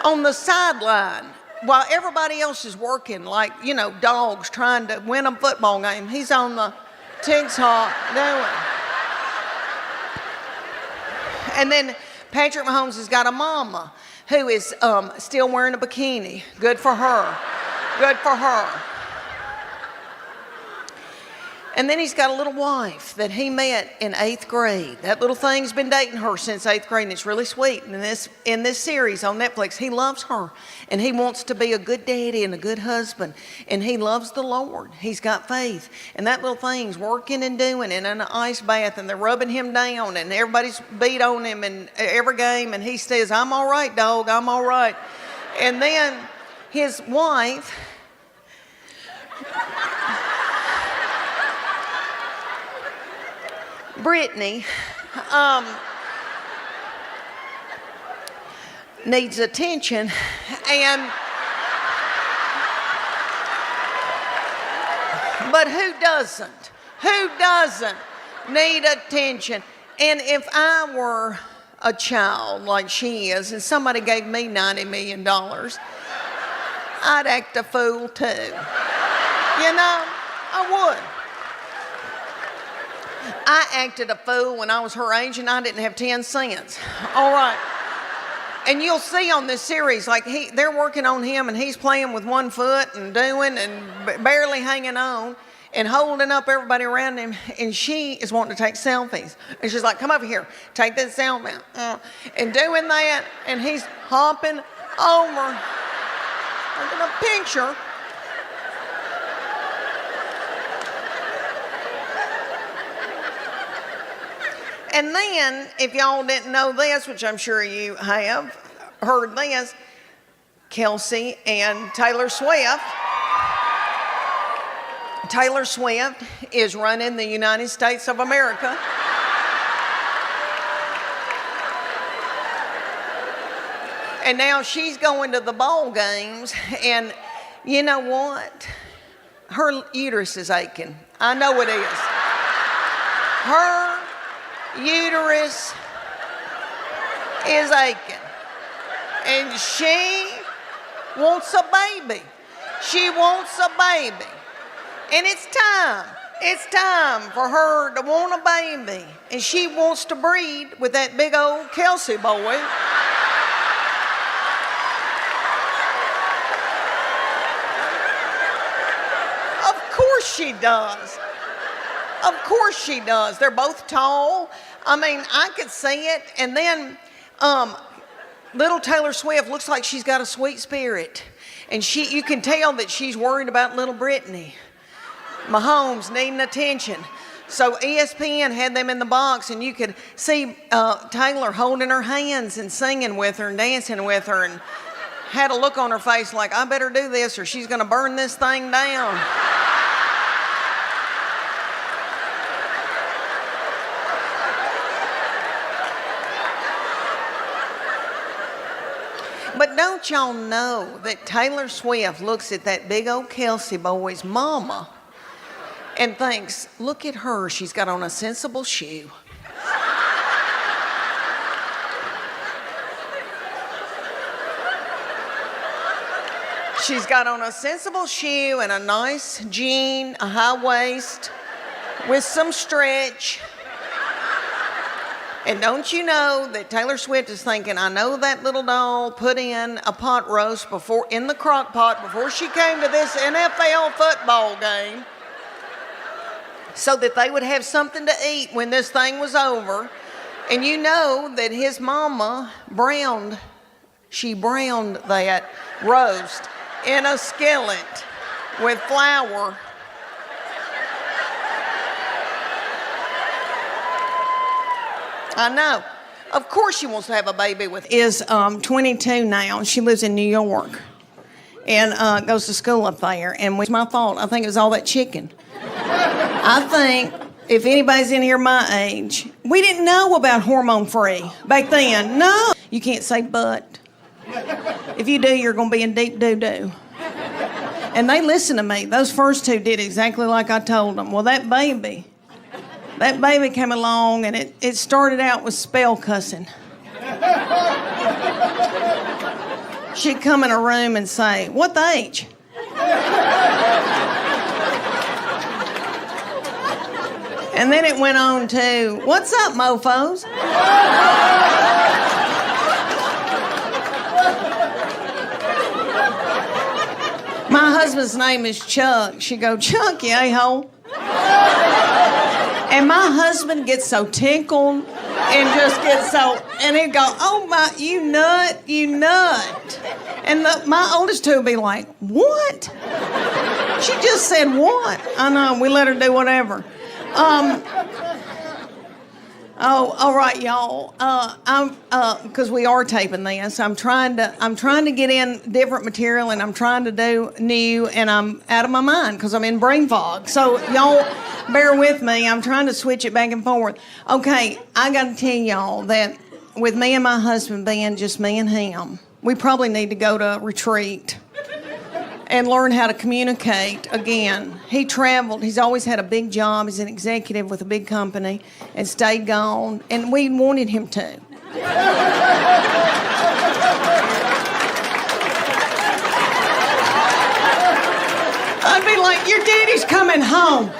On the sideline, while everybody else is working, like, dogs trying to win a football game, he's on the TikTok doing. And then Patrick Mahomes has got a mama who is still wearing a bikini. Good for her. Good for her. And then he's got a little wife that he met in 8th grade. That little thing's been dating her since 8th grade, and it's really sweet. And in this series on Netflix, he loves her, and he wants to be a good daddy and a good husband, and he loves the Lord. He's got faith. And that little thing's working and doing in an ice bath, and they're rubbing him down, and everybody's beat on him in every game, and he says, I'm all right, dog, I'm all right. And then his wife... Brittany needs attention, but who doesn't? Who doesn't need attention? And if I were a child like she is, and somebody gave me $90 million, I'd act a fool too. I would. I acted a fool when I was her age, and I didn't have 10 cents. All right. And you'll see on this series, like they're working on him, and he's playing with one foot and doing and barely hanging on and holding up everybody around him. And she is wanting to take selfies. And she's like, come over here, take that selfie. And doing that, and he's hopping over. I'm going to pinch her. And then, if y'all didn't know this, which I'm sure you have heard this, Kelsey and Taylor Swift. Taylor Swift is running the United States of America. And now she's going to the ball games, and you know what? Her uterus is aching. I know it is. Her uterus is aching. And she wants a baby. She wants a baby. And it's time. It's time for her to want a baby. And she wants to breed with that big old Kelsey boy. Of course she does. Of course she does. They're both tall. I mean, I could see it. And then little Taylor Swift looks like she's got a sweet spirit. And you can tell that she's worried about little Brittany. Mahomes needing attention. So ESPN had them in the box, and you could see Taylor holding her hands and singing with her and dancing with her, and had a look on her face like, I better do this or she's going to burn this thing down. But don't y'all know that Taylor Swift looks at that big old Kelsey boy's mama and thinks, look at her, she's got on a sensible shoe. She's got on a sensible shoe and a nice jean, a high waist with some stretch. And don't you know that Taylor Swift is thinking, I know that little doll put in a pot roast in the crock pot before she came to this NFL football game so that they would have something to eat when this thing was over. And you know that his mama browned that roast in a skillet with flour. I know. Of course she wants to have a baby with him. Is 22 now. She lives in New York and goes to school up there. And it's my fault. I think it was all that chicken. I think if anybody's in here my age, we didn't know about hormone-free back then. No. You can't say but. If you do, you're going to be in deep doo-doo. And they listened to me. Those first two did exactly like I told them. Well, that baby came along, and it started out with spell cussing. She'd come in a room and say, what the H? And then it went on to, what's up, mofos? My husband's name is Chuck. She'd go, Chuck, you a-hole. And my husband gets so tickled and just gets so, and he'd go, oh my, you nut. And my oldest two would be like, what? She just said what? I know, we let her do whatever. All right, y'all. Because we are taping this. I'm trying to get in different material, and I'm trying to do new, and I'm out of my mind because I'm in brain fog. So y'all bear with me. I'm trying to switch it back and forth. Okay, I got to tell y'all that with me and my husband being just me and him, we probably need to go to a retreat and learn how to communicate again. He traveled. He's always had a big job. He's an executive with a big company and stayed gone, and we wanted him to. I'd be like, your daddy's coming home.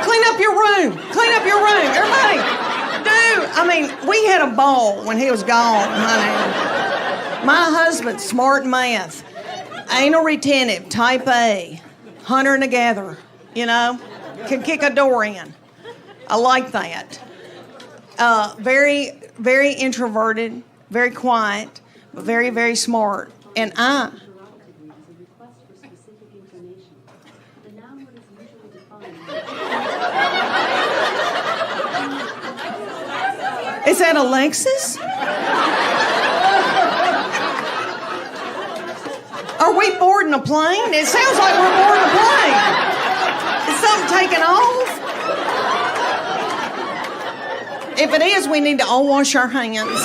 Clean up your room. Everybody, dude. I mean, we had a ball when he was gone, honey. My husband's smart in math. Anal retentive, type A, hunter and a gatherer, can kick a door in. I like that. Very, very introverted, very quiet, but very, very smart. And Is that Alexis? Are we boarding a plane? It sounds like we're boarding a plane. Is something taking off? If it is, we need to all wash our hands.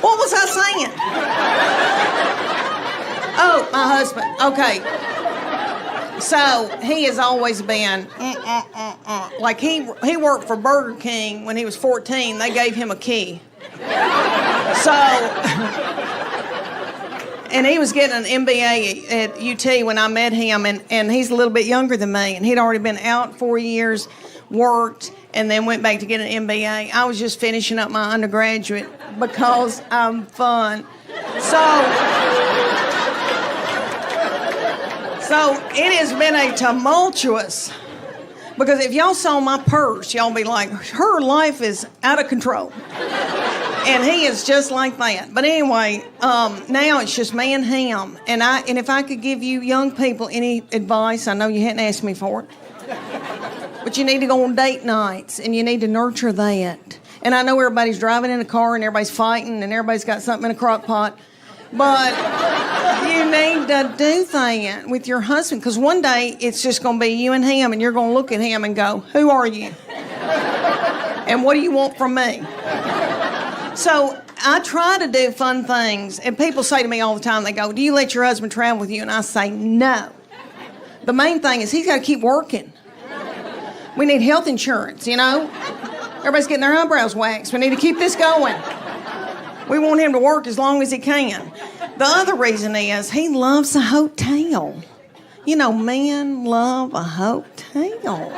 What was I saying? Oh, my husband. Okay. So he has always been like he worked for Burger King when he was 14. They gave him a key. So, and he was getting an MBA at UT when I met him, and he's a little bit younger than me, and he'd already been out 4 years, worked, and then went back to get an MBA. I was just finishing up my undergraduate because I'm fun. So it has been a tumultuous, because if y'all saw my purse, y'all be like, her life is out of control. And he is just like that. But anyway, now it's just me and him. And if I could give you young people any advice, I know you hadn't asked me for it, but you need to go on date nights, and you need to nurture that. And I know everybody's driving in a car, and everybody's fighting, and everybody's got something in a crock pot. But you need to do that with your husband, because one day it's just going to be you and him, and you're going to look at him and go, who are you? And what do you want from me? So I try to do fun things, and people say to me all the time, they go, do you let your husband travel with you? And I say, no. The main thing is he's got to keep working. We need health insurance, you know? Everybody's getting their eyebrows waxed. We need to keep this going. We want him to work as long as he can. The other reason is he loves a hotel. You know, men love a hotel.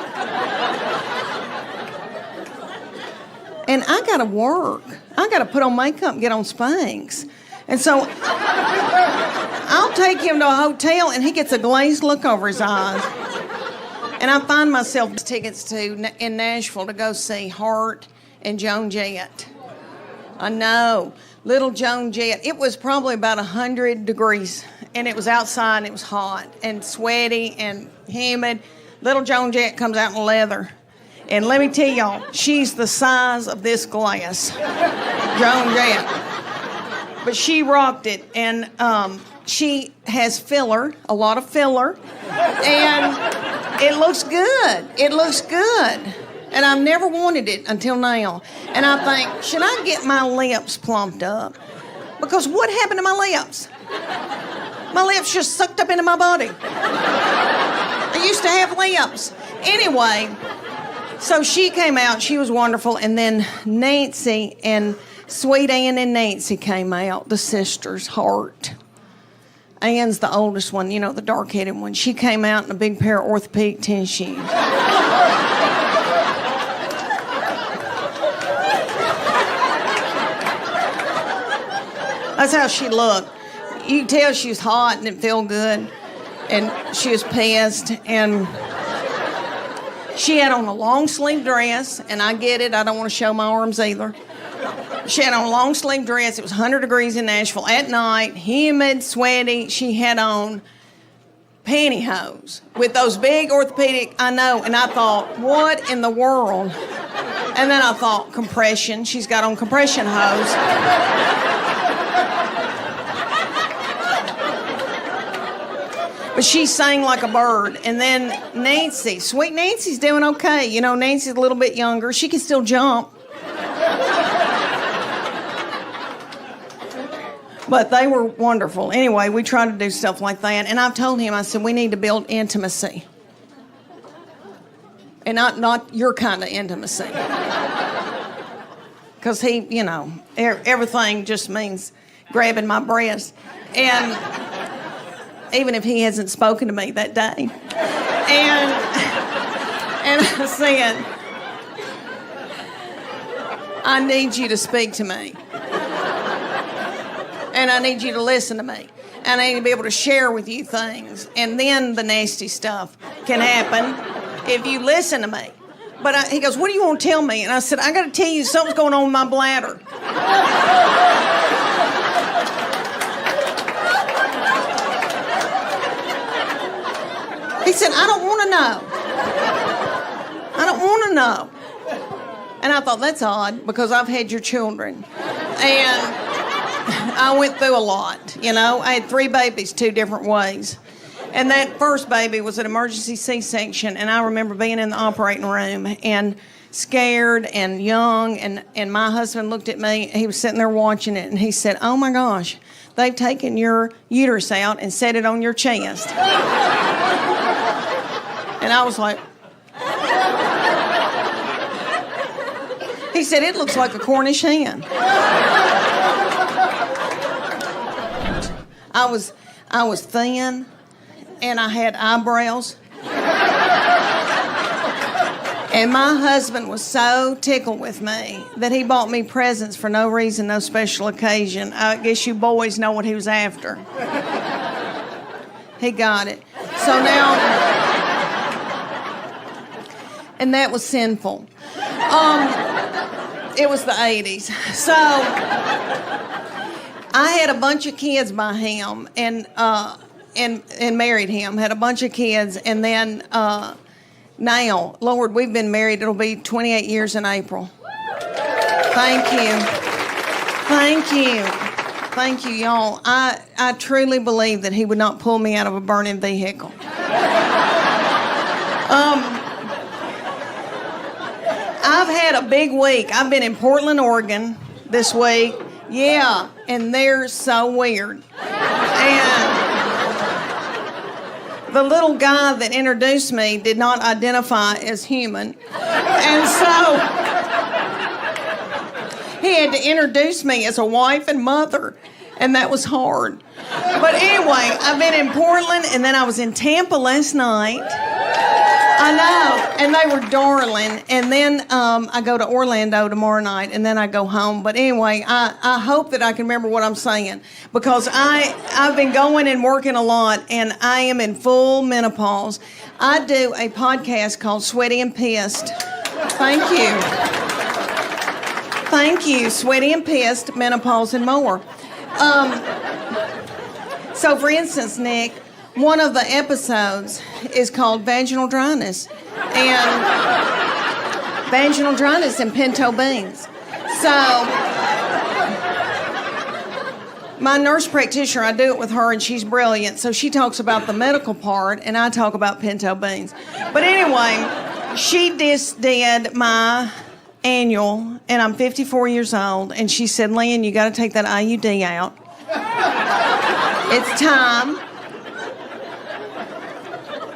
And I got to work. I got to put on makeup and get on Spanx. And so I'll take him to a hotel, and he gets a glazed look over his eyes. And I find myself tickets in Nashville to go see Hart and Joan Jett. I know. Little Joan Jett. It was probably about 100 degrees, and it was outside, and it was hot and sweaty and humid. Little Joan Jett comes out in leather. And let me tell y'all, she's the size of this glass. Joan Jett. But she rocked it, and she has filler, a lot of filler, and it looks good. It looks good. And I've never wanted it until now. And I think, should I get my lips plumped up? Because what happened to my lips? My lips just sucked up into my body. I used to have lips. Anyway, so she came out. She was wonderful. And then Nancy and Sweet Ann and Nancy came out, the sisters, Hart. Ann's the oldest one, you know, the dark-headed one. She came out in a big pair of orthopedic tennis shoes. That's how she looked. You could tell she was hot and it felt good. And she was pissed. And she had on a long-sleeve dress. And I get it. I don't want to show my arms either. She had on a long-sleeve dress. It was 100 degrees in Nashville at night. Humid, sweaty. She had on pantyhose with those big orthopedic, I know. And I thought, what in the world? And then I thought, compression. She's got on compression hose. But she sang like a bird. And then Nancy, sweet Nancy's doing okay. You know, Nancy's a little bit younger. She can still jump. But they were wonderful. Anyway, we tried to do stuff like that. And I've told him, I said, we need to build intimacy. And not your kind of intimacy. Because he, you know, everything just means grabbing my breast. And even if he hasn't spoken to me that day. And I said, I need you to speak to me. And I need you to listen to me. And I need to be able to share with you things. And then the nasty stuff can happen if you listen to me. But he goes, what do you want to tell me? And I said, I got to tell you something's going on with my bladder. He said, I don't want to know. I don't want to know. And I thought, that's odd, because I've had your children. And I went through a lot, you know. I had 3 babies 2 different ways. And that first baby was an emergency C-section, and I remember being in the operating room and scared and young, and my husband looked at me. He was sitting there watching it, and he said, oh my gosh, they've taken your uterus out and set it on your chest. And I was like, he said, it looks like a Cornish hen. I was thin, and I had eyebrows. And my husband was so tickled with me that he bought me presents for no reason, no special occasion. I guess you boys know what he was after. He got it. So now, and that was sinful. It was the 80s. So I had a bunch of kids by him, and married him, had a bunch of kids, and then now, Lord, we've been married, it'll be 28 years in April. Thank you. Thank you. Thank you, y'all. I truly believe that he would not pull me out of a burning vehicle. I've had a big week. I've been in Portland, Oregon this week. Yeah, and they're so weird. And the little guy that introduced me did not identify as human. And so he had to introduce me as a wife and mother, and that was hard. But anyway, I've been in Portland, and then I was in Tampa last night. I know, and they were darling. And then I go to Orlando tomorrow night, and then I go home. But anyway, I hope that I can remember what I'm saying, because I've been going and working a lot, and I am in full menopause. I do a podcast called Sweaty and Pissed. Thank you. Thank you, Sweaty and Pissed, Menopause and More. So, for instance, Nick, one of the episodes is called Vaginal Dryness. And vaginal dryness and pinto beans. So, my nurse practitioner, I do it with her, and she's brilliant. So she talks about the medical part, and I talk about pinto beans. But anyway, she just did my annual, and I'm 54 years old, and she said, Leanne, you got to take that IUD out. It's time.